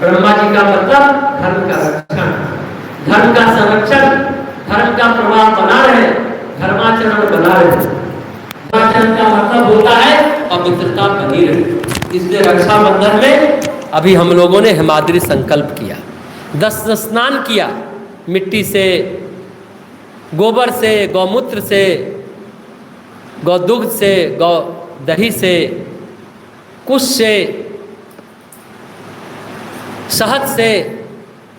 ब्रह्मा जी का मतलब धर्म का रक्षण, धर्म का संरक्षण, धर्म का प्रभाव बना रहे, धर्माचरण बना रहे। धर्माचरण का मतलब होता है पवित्रता बनी रहे। इसलिए रक्षाबंधन में अभी हम लोगों ने हिमाद्री संकल्प किया, 10 स्नान किया, मिट्टी से, गोबर से, गौमूत्र से, गौदुग्ध से, गौ दही से, कुश से, शहद से,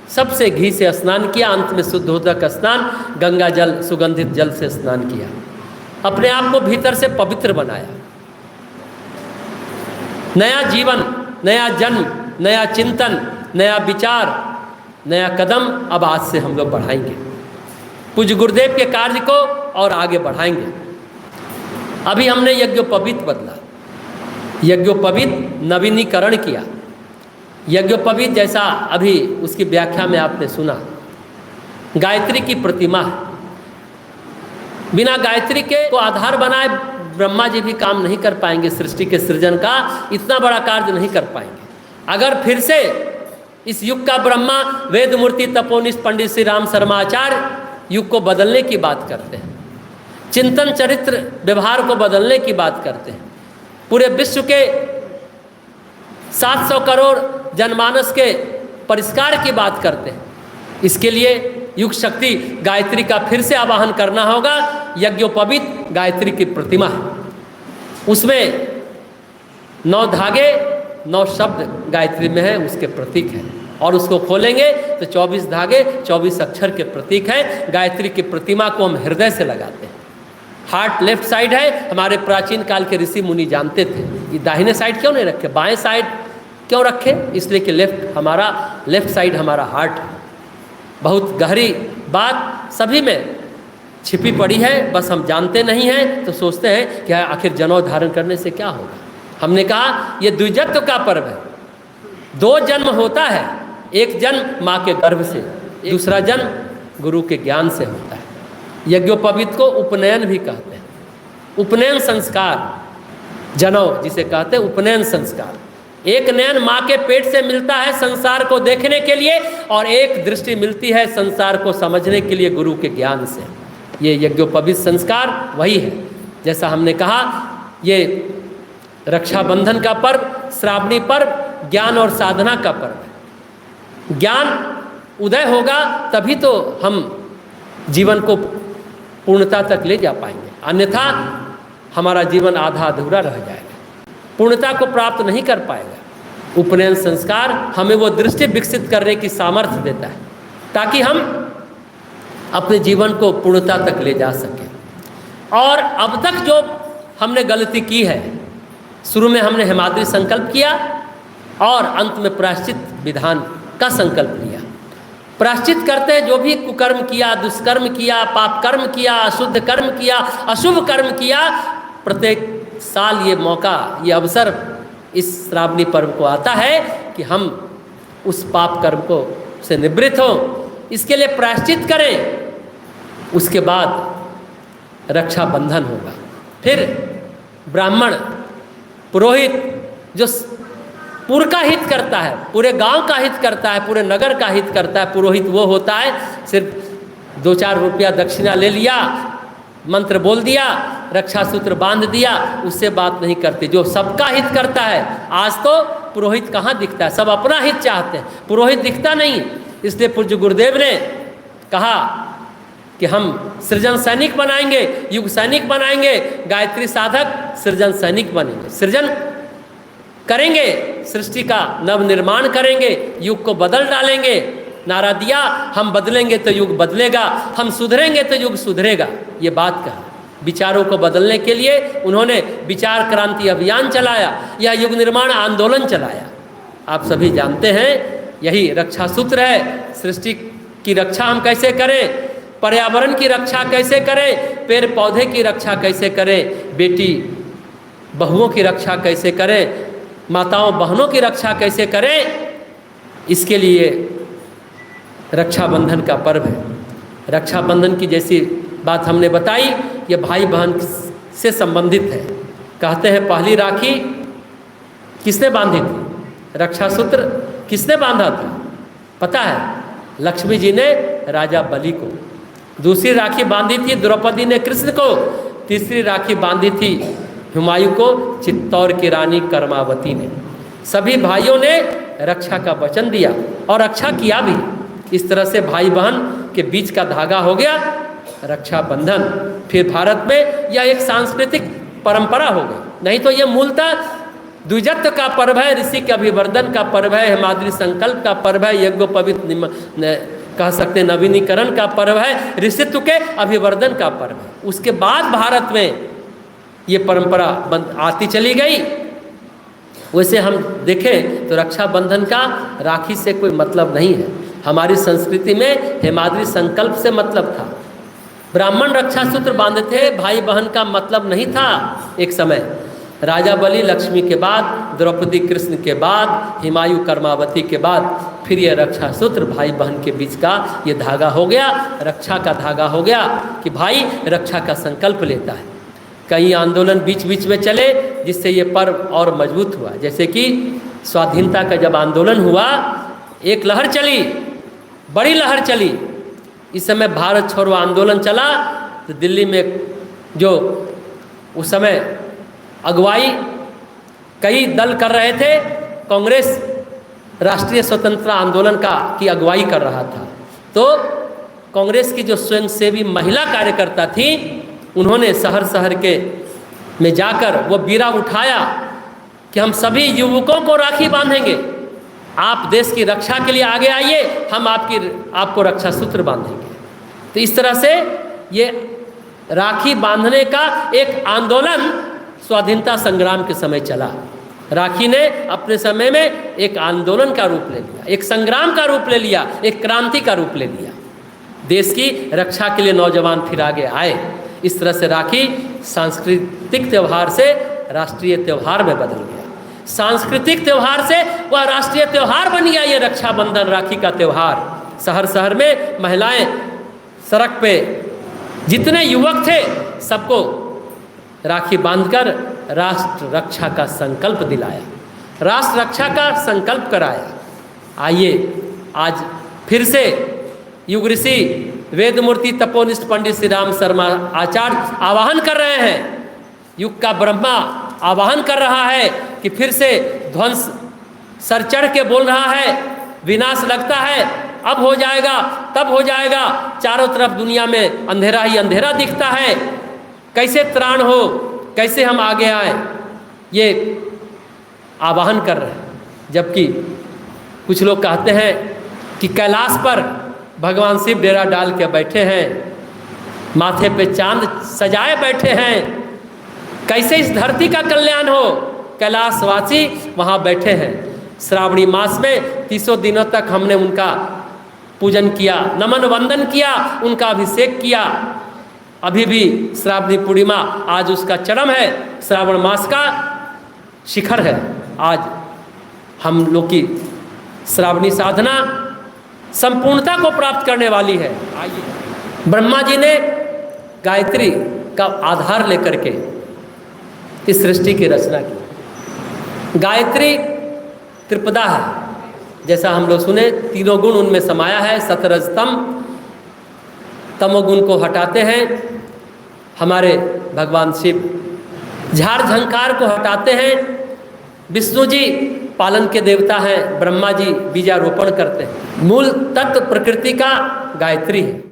सबसे घी से स्नान किया। अंत में शुद्धोदक स्नान, गंगा जल, सुगंधित जल से स्नान किया। अपने आप को भीतर से पवित्र बनाया। नया जीवन, नया जन्म, नया चिंतन, नया विचार, नया कदम अब आज से हम लोग बढ़ाएंगे। पूज्य गुरुदेव के कार्य को और आगे बढ़ाएंगे। अभी हमने यज्ञोपवीत बदला, यज्ञोपवीत नवीनीकरण किया। यज्ञोपवीत जैसा अभी उसकी व्याख्या में आपने सुना, गायत्री की प्रतिमा है। बिना गायत्री के को आधार बनाए ब्रह्मा जी भी काम नहीं कर पाएंगे। सृष्टि के सृजन का इतना बड़ा कार्य नहीं कर पाएंगे। अगर फिर से इस युग का ब्रह्मा वेद मूर्ति तपोनिष्ठ पंडित श्री राम शर्मा आचार्य युग को बदलने की बात करते हैं, चिंतन चरित्र व्यवहार को बदलने की बात करते हैं, पूरे विश्व के 700 करोड़ जनमानस के परिष्कार की बात करते हैं। इसके लिए युग शक्ति गायत्री का फिर से आवाहन करना होगा। यज्ञोपवीत गायत्री की प्रतिमा है, उसमें 9 धागे 9 शब्द गायत्री में है, उसके प्रतीक है। और उसको खोलेंगे तो 24 धागे 24 अक्षर के प्रतीक हैं। गायत्री की प्रतिमा को हम हृदय से लगाते हैं। हार्ट लेफ्ट साइड है, हमारे प्राचीन काल के ऋषि मुनि जानते थे। ये दाहिने साइड क्यों नहीं रखे, बाएं साइड क्यों रखे? इसलिए कि लेफ्ट साइड हमारा हार्ट है। बहुत गहरी बात सभी में छिपी पड़ी है, बस हम जानते नहीं हैं तो सोचते हैं कि आखिर जनेऊ धारण करने से क्या होगा। हमने कहा ये द्विजत्व का पर्व है। 2 जन्म होता है, एक जन्म माँ के गर्भ से, दूसरा जन्म गुरु के ज्ञान से होता है। यज्ञोपवीत को उपनयन भी कहते हैं। उपनयन संस्कार, जनेऊ जिसे कहते हैं उपनयन संस्कार। एक नयन माँ के पेट से मिलता है संसार को देखने के लिए, और एक दृष्टि मिलती है संसार को समझने के लिए गुरु के ज्ञान से। ये यज्ञोपवीत संस्कार वही है। जैसा हमने कहा, ये रक्षाबंधन का पर्व, श्रावणी पर्व ज्ञान और साधना का पर्व है। ज्ञान उदय होगा तभी तो हम जीवन को पूर्णता तक ले जा पाएंगे, अन्यथा हमारा जीवन आधा अधूरा रह जाएगा, पूर्णता को प्राप्त नहीं कर पाएगा। उपनयन संस्कार हमें वो दृष्टि विकसित करने की सामर्थ्य देता है ताकि हम अपने जीवन को पूर्णता तक ले जा सकें। और अब तक जो हमने गलती की है, शुरू में हमने हिमाद्री संकल्प किया और अंत में प्रायश्चित विधान का संकल्प लिया। प्रायश्चित करते जो भी कुकर्म किया, दुष्कर्म किया, पाप कर्म किया, अशुद्ध कर्म किया, अशुभ कर्म किया, प्रत्येक साल ये मौका, ये अवसर इस श्रावणी पर्व को आता है कि हम उस पाप कर्म को से निवृत्त हो, इसके लिए प्रायश्चित करें। उसके बाद रक्षाबंधन होगा। फिर ब्राह्मण पुरोहित जो पूर्व का हित करता है, पूरे गांव का हित करता है, पूरे नगर का हित करता है, पुरोहित वो होता है सिर्फ 2-4 रुपया दक्षिणा ले लिया, मंत्र बोल दिया, रक्षा सूत्र बांध दिया, उससे बात नहीं करती। जो सबका हित करता है, आज तो पुरोहित कहाँ दिखता है, सब अपना हित चाहते हैं, पुरोहित दिखता नहीं। इसलिए पूज्य गुरुदेव ने कहा कि हम सृजन सैनिक बनाएंगे, युग सैनिक बनाएंगे, गायत्री साधक सृजन सैनिक बनेंगे, सृजन करेंगे, सृष्टि का नव निर्माण करेंगे, युग को बदल डालेंगे। नारा दिया, हम बदलेंगे तो युग बदलेगा, हम सुधरेंगे तो युग सुधरेगा। ये बात कहा। विचारों को बदलने के लिए उन्होंने विचार क्रांति अभियान चलाया, यह युग निर्माण आंदोलन चलाया। आप सभी जानते हैं यही रक्षा सूत्र है। सृष्टि की रक्षा हम कैसे करें, पर्यावरण की रक्षा कैसे करें, पेड़ पौधे की रक्षा कैसे करें, बेटी बहुओं की रक्षा कैसे करें, माताओं बहनों की रक्षा कैसे करें, इसके लिए रक्षाबंधन का पर्व है। रक्षाबंधन की जैसी बात हमने बताई, ये भाई बहन से संबंधित है। कहते हैं पहली राखी किसने बांधी थी? रक्षा सूत्र किसने बांधा था पता है? लक्ष्मी जी ने राजा बलि को। दूसरी राखी बांधी थी द्रौपदी ने कृष्ण को। तीसरी राखी बांधी थी हुमायूं को चित्तौड़ की रानी कर्मावती ने। सभी भाइयों ने रक्षा का वचन दिया और रक्षा किया भी। इस तरह से भाई बहन के बीच का धागा हो गया रक्षाबंधन। फिर भारत में यह एक सांस्कृतिक परंपरा हो गई। नहीं तो यह मूलतः द्विजत्व का पर्व है, ऋषि के अभिवर्धन का पर्व है, हेमाद्रि संकल्प का पर्व है, यज्ञोपवीत कह सकते हैं नवीनीकरण का पर्व है, ऋषित्व के अभिवर्धन का पर्व है। उसके बाद भारत में ये परंपरा आती चली गई। वैसे हम देखें तो रक्षाबंधन का राखी से कोई मतलब नहीं है। हमारी संस्कृति में हेमाद्रि संकल्प से मतलब था। ब्राह्मण रक्षा सूत्र बांधते थे, भाई बहन का मतलब नहीं था। एक समय राजा बलि लक्ष्मी के बाद, द्रौपदी कृष्ण के बाद, हुमायूं कर्मावती के बाद फिर ये रक्षा सूत्र भाई बहन के बीच का ये धागा हो गया, रक्षा का धागा हो गया कि भाई रक्षा का संकल्प लेता है। कई आंदोलन बीच बीच में चले जिससे ये पर्व और मजबूत हुआ। जैसे कि स्वाधीनता का जब आंदोलन हुआ, एक लहर चली, बड़ी लहर चली। इस समय भारत छोड़ो आंदोलन चला तो दिल्ली में जो उस समय अगुवाई कई दल कर रहे थे, कांग्रेस राष्ट्रीय स्वतंत्रता आंदोलन की अगुवाई कर रहा था। तो कांग्रेस की जो स्वयंसेवी महिला कार्यकर्ता थी, उन्होंने शहर शहर के में जाकर वो बीड़ा उठाया कि हम सभी युवकों को राखी बांधेंगे, आप देश की रक्षा के लिए आगे आइए, हम आपको रक्षा सूत्र बांधेंगे। तो इस तरह से ये राखी बांधने का एक आंदोलन स्वाधीनता संग्राम के समय चला। राखी ने अपने समय में एक आंदोलन का रूप ले लिया, एक संग्राम का रूप ले लिया, एक क्रांति का रूप ले लिया। देश की रक्षा के लिए नौजवान फिर आगे आए। इस तरह से राखी सांस्कृतिक त्यौहार से राष्ट्रीय त्यौहार में बदल गया। सांस्कृतिक त्यौहार से वह राष्ट्रीय त्यौहार बन गया ये रक्षाबंधन, राखी का त्यौहार। शहर शहर में महिलाएं सड़क पे जितने युवक थे सबको राखी बांधकर राष्ट्र रक्षा का संकल्प दिलाया, राष्ट्र रक्षा का संकल्प कराया। आइए आज फिर से युग ऋषि वेदमूर्ति तपोनिष्ठ पंडित श्री राम शर्मा आचार्य आवाहन कर रहे हैं, युग का ब्रह्मा आवाहन कर रहा है कि फिर से ध्वंस सर चढ़ के बोल रहा है, विनाश लगता है, अब हो जाएगा, तब हो जाएगा। चारों तरफ दुनिया में अंधेरा ही अंधेरा दिखता है, कैसे त्राण हो, कैसे हम आगे आए, ये आवाहन कर रहे हैं। जबकि कुछ लोग कहते हैं कि कैलाश पर भगवान शिव डेरा डाल के बैठे हैं, माथे पे चांद सजाए बैठे हैं, कैसे इस धरती का कल्याण हो, कैलाशवासी वहाँ बैठे हैं। श्रावणी मास में 30 दिनों तक हमने उनका पूजन किया, नमन वंदन किया, उनका अभिषेक किया। अभी भी श्रावणी पूर्णिमा आज उसका चरम है, श्रावण मास का शिखर है। आज हम लोग की श्रावणी साधना संपूर्णता को प्राप्त करने वाली है। आइए, ब्रह्मा जी ने गायत्री का आधार लेकर के इस सृष्टि की रचना की। गायत्री त्रिपदा है, जैसा हम लोग सुने, तीनों गुण उनमें समाया है। सतरजतम, तमोगुण को हटाते हैं हमारे भगवान शिव, झाड़ झंकार को हटाते हैं विष्णु जी, पालन के देवता हैं ब्रह्मा जी, बीजारोपण करते हैं। मूल तत्व प्रकृति का गायत्री है।